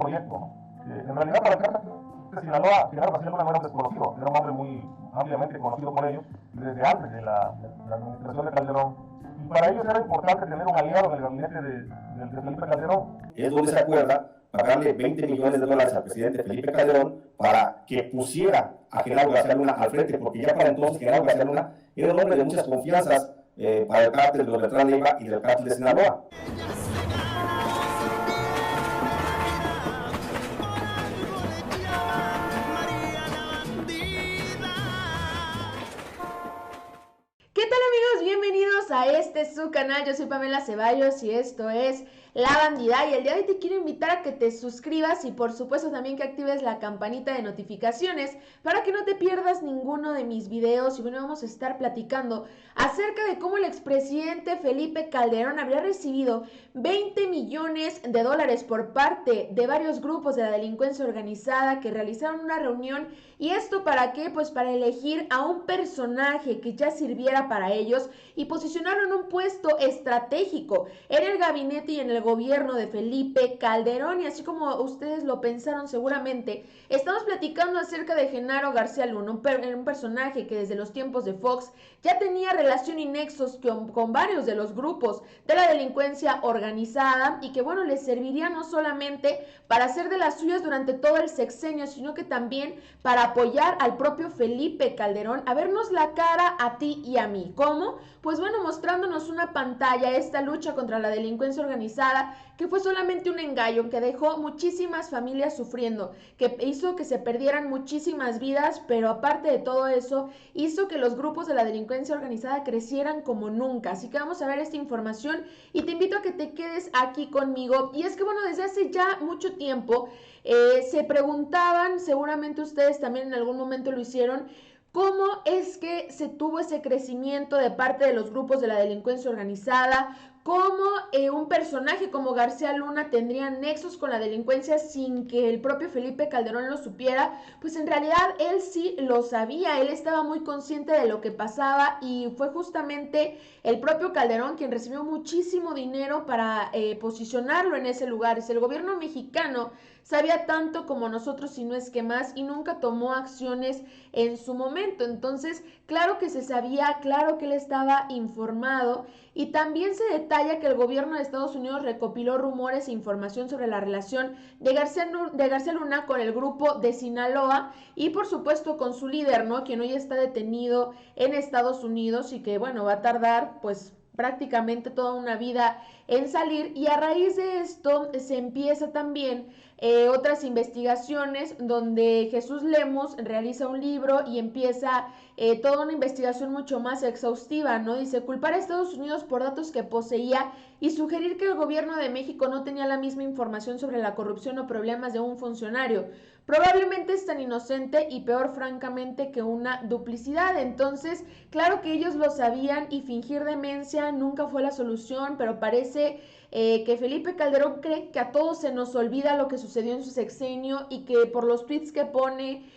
proyecto, ¿no? En realidad, para el cártel de Sinaloa, Genaro García Luna no era un desconocido, era un hombre muy ampliamente conocido por ellos desde antes de la administración de Calderón. Y para ellos era importante tener un aliado en el gabinete de Felipe Calderón. Es donde se acuerda pagarle $20 millones al presidente Felipe Calderón para que pusiera a Genaro García Luna al frente, porque ya para entonces Genaro García Luna era un hombre de muchas confianzas para el cártel de los Beltrán Leiva y del cártel de Sinaloa. ¿Qué tal, amigos? Bienvenidos a su canal. Yo soy Pamela Ceballos y esto es La Bandida, y el día de hoy te quiero invitar a que te suscribas y por supuesto también que actives la campanita de notificaciones para que no te pierdas ninguno de mis videos. Y bueno, vamos a estar platicando acerca de cómo el expresidente Felipe Calderón habría recibido $20 millones por parte de varios grupos de la delincuencia organizada que realizaron una reunión. ¿Y esto para qué? Pues para elegir a un personaje que ya sirviera para ellos y posicionarlo en un puesto estratégico en el gabinete y en el gobierno de Felipe Calderón. Y así como ustedes lo pensaron seguramente, estamos platicando acerca de Genaro García Luna, un personaje que desde los tiempos de Fox ya tenía relación y nexos con varios de los grupos de la delincuencia organizada y que bueno, les serviría no solamente para hacer de las suyas durante todo el sexenio, sino que también para apoyar al propio Felipe Calderón a vernos la cara a ti y a mí. ¿Cómo? Pues bueno, mostrándonos una pantalla, esta lucha contra la delincuencia organizada, que fue solamente un engaño, que dejó muchísimas familias sufriendo, que hizo que se perdieran muchísimas vidas, pero aparte de todo eso, hizo que los grupos de la delincuencia organizada crecieran como nunca. Así que vamos a ver esta información y te invito a que te quedes aquí conmigo. Y es que bueno, desde hace ya mucho tiempo se preguntaban, seguramente ustedes también en algún momento lo hicieron, ¿cómo es que se tuvo ese crecimiento de parte de los grupos de la delincuencia organizada? ¿Cómo un personaje como García Luna tendría nexos con la delincuencia sin que el propio Felipe Calderón lo supiera? Pues en realidad él sí lo sabía, él estaba muy consciente de lo que pasaba y fue justamente el propio Calderón quien recibió muchísimo dinero para posicionarlo en ese lugar. Es el gobierno mexicano sabía tanto como nosotros, si no es que más, y nunca tomó acciones en su momento. Entonces, claro que se sabía, claro que él estaba informado, y también se detalla que el gobierno de Estados Unidos recopiló rumores e información sobre la relación de García Luna con el grupo de Sinaloa y por supuesto con su líder, ¿no? Quien hoy está detenido en Estados Unidos y que, bueno, va a tardar pues prácticamente toda una vida en salir. Y a raíz de esto se empieza también otras investigaciones donde Jesús Lemus realiza un libro y empieza toda una investigación mucho más exhaustiva, ¿no? Dice, culpar a Estados Unidos por datos que poseía y sugerir que el gobierno de México no tenía la misma información sobre la corrupción o problemas de un funcionario. Probablemente es tan inocente y peor francamente que una duplicidad. Entonces, claro que ellos lo sabían y fingir demencia nunca fue la solución, pero parece que Felipe Calderón cree que a todos se nos olvida lo que sucedió en su sexenio y que por los tweets que pone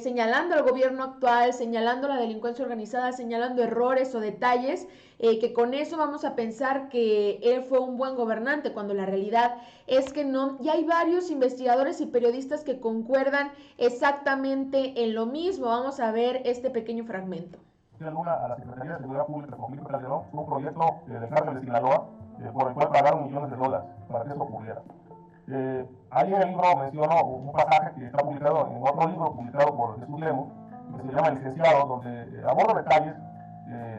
señalando al gobierno actual, señalando la delincuencia organizada, señalando errores o detalles, que con eso vamos a pensar que él fue un buen gobernante, cuando la realidad es que no. Y hay varios investigadores y periodistas que concuerdan exactamente en lo mismo. Vamos a ver este pequeño fragmento. Luna a la Secretaría de Seguridad Pública con Felipe Calderón fue un proyecto del cártel de Sinaloa por el cual pagaron $millones para que eso ocurriera. Ahí en el libro menciono un pasaje que está publicado en otro libro publicado por Jesús Lemus, que se llama El Licenciado, donde aborda detalles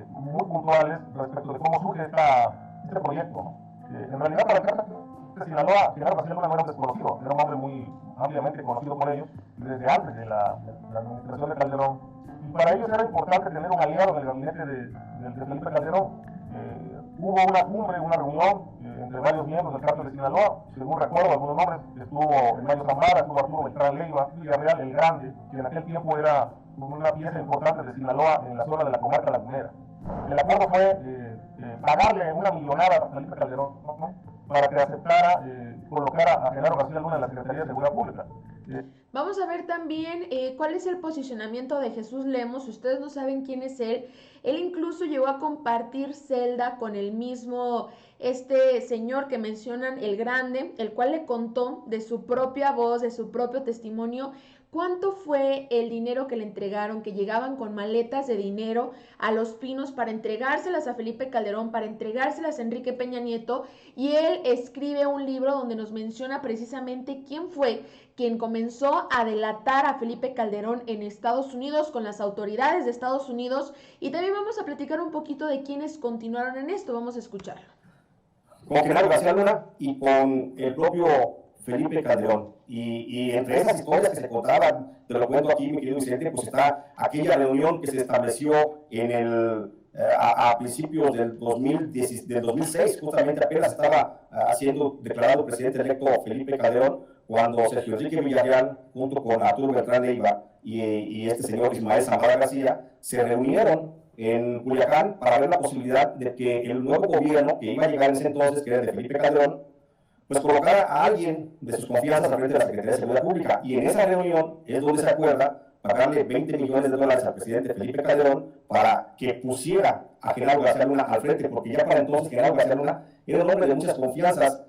muy puntuales respecto de cómo surge este proyecto, ¿no? En realidad, para el cártel de Sinaloa, Genaro García Luna no era un desconocido, era un hombre muy ampliamente conocido por ellos desde antes de la administración de Calderón. Y para ellos era importante tener un aliado en el gabinete de Felipe Calderón. Hubo una cumbre, una reunión entre varios miembros del cártel de Sinaloa. Según recuerdo algunos nombres, estuvo Mayo Zambara, estuvo Arturo Beltrán Leiva, Villarreal el Grande, que en aquel tiempo era una pieza importante de Sinaloa en la zona de la comarca lagunera. El acuerdo fue pagarle una millonada a Felipe Calderón, ¿no?, para que aceptara colocar a Genaro García Luna en la Secretaría de Seguridad Pública. Vamos a ver también cuál es el posicionamiento de Jesús Lemos. Si ustedes no saben quién es él incluso llegó a compartir celda con el mismo señor que mencionan, el Grande, el cual le contó de su propia voz, de su propio testimonio, cuánto fue el dinero que le entregaron, que llegaban con maletas de dinero a Los Pinos para entregárselas a Felipe Calderón, para entregárselas a Enrique Peña Nieto, y él escribe un libro donde nos menciona precisamente quién fue quien comenzó a delatar a Felipe Calderón en Estados Unidos con las autoridades de Estados Unidos, y también vamos a platicar un poquito de quienes continuaron en esto. Vamos a escucharlo. Con Genaro García Luna y con el propio Felipe Calderón. Y entre esas historias que se contaban, te lo cuento aquí, mi querido Vicente, pues está aquella reunión que se estableció a principios del 2006, justamente apenas estaba siendo declarado presidente electo Felipe Calderón, cuando Sergio Enrique Villarreal, junto con Arturo Beltrán Leiva y este señor Ismael Zambada García, se reunieron en Culiacán para ver la posibilidad de que el nuevo gobierno que iba a llegar en ese entonces, que era de Felipe Calderón, pues colocara a alguien de sus confianzas al frente de la Secretaría de Seguridad Pública. Y en esa reunión es donde se acuerda pagarle $20 millones al presidente Felipe Calderón para que pusiera a Genaro García Luna al frente, porque ya para entonces Genaro García Luna era un hombre de muchas confianzas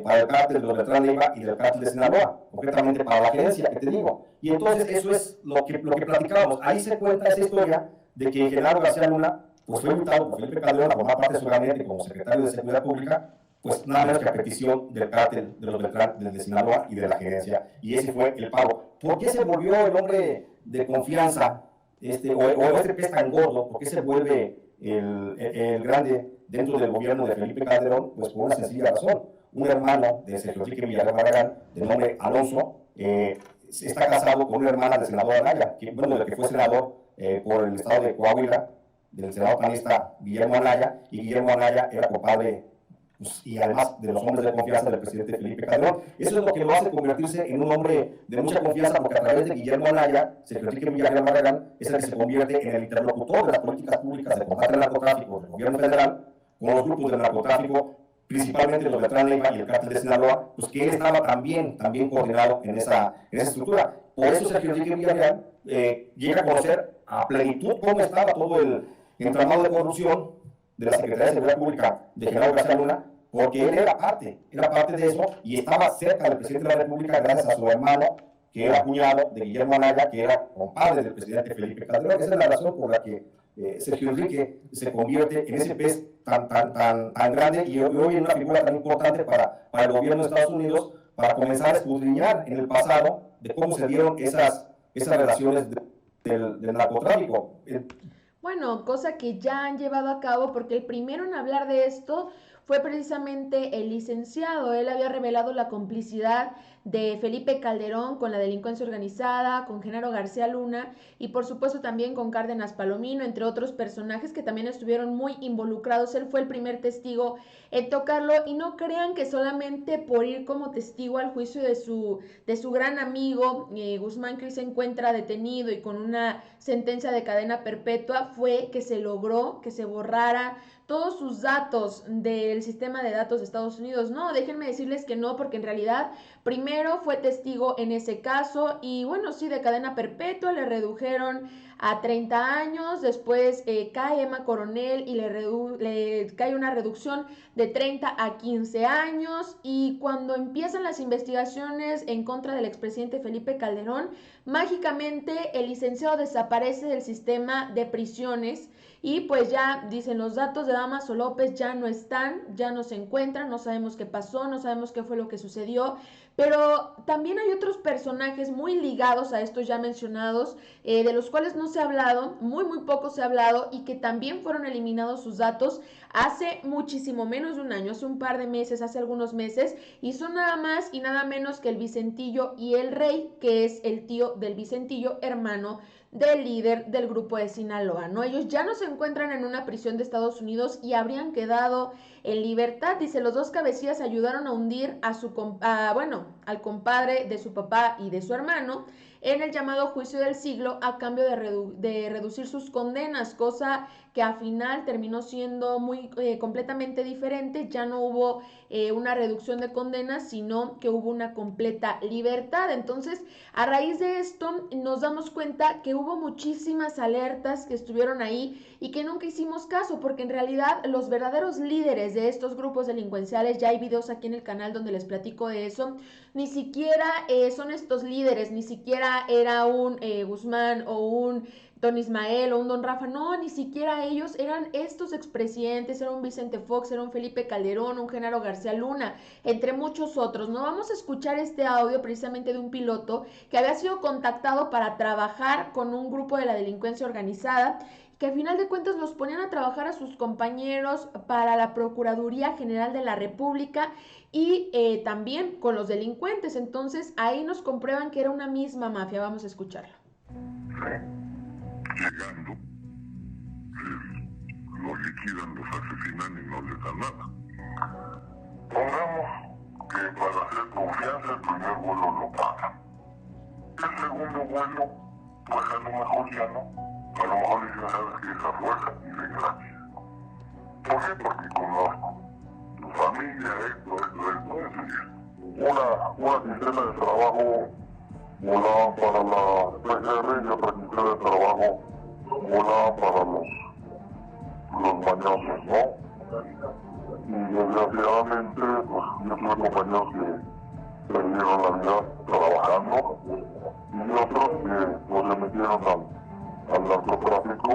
para el cártel de los Beltrán Leiva y del cártel de Sinaloa, concretamente para la gerencia que te digo. Y entonces eso es lo que platicábamos. Ahí se cuenta esa historia de que Genaro García Luna pues fue invitado por Felipe Calderón a formar parte de su gabinete como secretario de Seguridad Pública, pues nada menos que a petición del cártel de los Beltrán, de Sinaloa y de la gerencia. Y ese fue el pago. ¿Por qué se volvió el hombre de confianza, o este pez tan gordo? ¿Por qué se vuelve el grande dentro del gobierno de Felipe Calderón? Pues por una sencilla razón. Un hermano de Sergio Enrique Villarreal Barragán, de nombre Alonso, está casado con una hermana del senador Anaya, del que fue senador por el estado de Coahuila, del senador panista Guillermo Anaya, y Guillermo Anaya era compadre y además de los hombres de confianza del presidente Felipe Calderón. Eso es lo que lo hace convertirse en un hombre de mucha confianza, porque a través de Guillermo Anaya, Sergio Enrique Villarreal Barragán es el que se convierte en el interlocutor de las políticas públicas de combate al narcotráfico del gobierno federal con los grupos del narcotráfico, principalmente los Beltrán Leiva y el cártel de Sinaloa, pues que él estaba también coordinado en esa estructura. Por eso Sergio Enrique Villarreal llega a conocer a plenitud cómo estaba todo el entramado de corrupción de la Secretaría de Seguridad Pública de Genaro García Luna, porque él era parte de eso y estaba cerca del presidente de la República gracias a su hermano, que era cuñado de Guillermo Anaya, que era compadre del presidente Felipe Calderón. Esa es la razón por la que Sergio Enrique se convierte en ese pez tan grande y hoy en una figura tan importante para el gobierno de Estados Unidos, para comenzar a escudriñar en el pasado de cómo se dieron esas relaciones del narcotráfico. Bueno, cosa que ya han llevado a cabo, porque el primero en hablar de esto fue precisamente el licenciado. Él había revelado la complicidad de Felipe Calderón con la delincuencia organizada, con Genaro García Luna y por supuesto también con Cárdenas Palomino, entre otros personajes que también estuvieron muy involucrados. Él fue el primer testigo en tocarlo, y no crean que solamente por ir como testigo al juicio de su gran amigo Guzmán, que se encuentra detenido y con una sentencia de cadena perpetua, fue que se logró que se borrara todos sus datos del sistema de datos de Estados Unidos. No, déjenme decirles que no, porque en realidad primero fue testigo en ese caso y bueno, sí, de cadena perpetua, le redujeron a 30 años, después cae Emma Coronel y le cae una reducción de 30 a 15 años, y cuando empiezan las investigaciones en contra del expresidente Felipe Calderón, mágicamente el licenciado desaparece del sistema de prisiones. Y pues ya dicen, los datos de Damaso López ya no están, ya no se encuentran, no sabemos qué pasó, no sabemos qué fue lo que sucedió. Pero también hay otros personajes muy ligados a estos ya mencionados, de los cuales no se ha hablado, muy poco se ha hablado, y que también fueron eliminados sus datos hace muchísimo menos de un año, hace un par de meses, hace algunos meses, y son nada más y nada menos que el Vicentillo y el Rey, que es el tío del Vicentillo, hermano del líder del grupo de Sinaloa, ¿no? Ellos ya no se encuentran en una prisión de Estados Unidos y habrían quedado en libertad. Dice, los dos cabecillas ayudaron a hundir a al compadre de su papá y de su hermano en el llamado juicio del siglo a cambio de reducir sus condenas, cosa que al final terminó siendo completamente diferente. Ya no hubo una reducción de condenas, sino que hubo una completa libertad. Entonces, a raíz de esto nos damos cuenta que hubo muchísimas alertas que estuvieron ahí y que nunca hicimos caso, porque en realidad los verdaderos líderes de estos grupos delincuenciales, ya hay videos aquí en el canal donde les platico de eso, ni siquiera son estos líderes, ni siquiera era un Guzmán o un Don Ismael o un Don Rafa, no, ni siquiera ellos, eran estos expresidentes, era un Vicente Fox, era un Felipe Calderón, un Genaro García Luna, entre muchos otros. No vamos a escuchar este audio precisamente de un piloto que había sido contactado para trabajar con un grupo de la delincuencia organizada, que al final de cuentas los ponían a trabajar a sus compañeros para la Procuraduría General de la República y también con los delincuentes. Entonces ahí nos comprueban que era una misma mafia. Vamos a escucharlo. Llegando, los liquidan, los asesinan y no les dan nada. Pongamos que para hacer confianza el primer vuelo lo pagan. El segundo vuelo, pues a lo mejor ya no. A lo mejor dicen, sabes que esa fuerza y de gratis. ¿Por qué? Porque conozco tu familia, esto. Una quincena de trabajo volaban para la PGR y otra quincena de trabajo volaban para los mañosos, ¿no? Y desgraciadamente, pues yo tuve compañeros que perdieron la vida trabajando y otros que pues, se metieron al narcotráfico.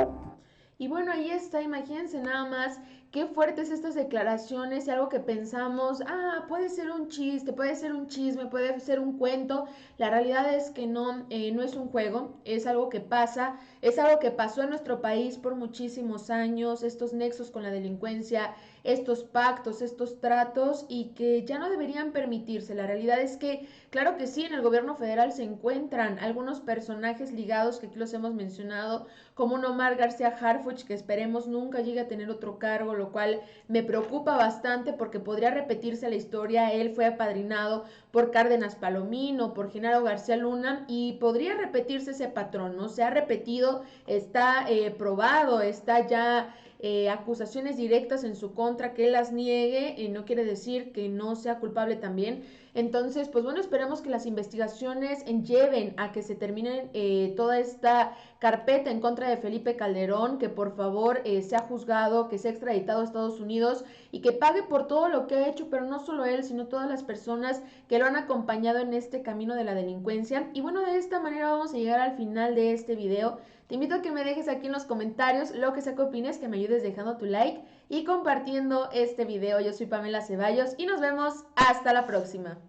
Y bueno, ahí está, imagínense nada más qué fuertes estas declaraciones y algo que pensamos, puede ser un chiste, puede ser un chisme, puede ser un cuento. La realidad es que no es un juego, es algo que pasa, es algo que pasó en nuestro país por muchísimos años, estos nexos con la delincuencia, estos pactos, estos tratos y que ya no deberían permitirse. La realidad es que, claro que sí, en el gobierno federal se encuentran algunos personajes ligados que aquí los hemos mencionado, como un Omar García Harfuch, que esperemos nunca llegue a tener otro cargo, lo cual me preocupa bastante porque podría repetirse la historia. Él fue apadrinado por Cárdenas Palomino, por Genaro García Luna y podría repetirse ese patrón, ¿no? Se ha repetido, está probado, está ya acusaciones directas en su contra, que él las niegue, no quiere decir que no sea culpable también. Entonces, pues bueno, esperemos que las investigaciones lleven a que se termine toda esta carpeta en contra de Felipe Calderón, que por favor sea juzgado, que sea extraditado a Estados Unidos y que pague por todo lo que ha hecho, pero no solo él, sino todas las personas que lo han acompañado en este camino de la delincuencia. Y bueno, de esta manera vamos a llegar al final de este video. Te invito a que me dejes aquí en los comentarios lo que sea que opines, que me ayudes dejando tu like y compartiendo este video. Yo soy Pamela Ceballos y nos vemos hasta la próxima.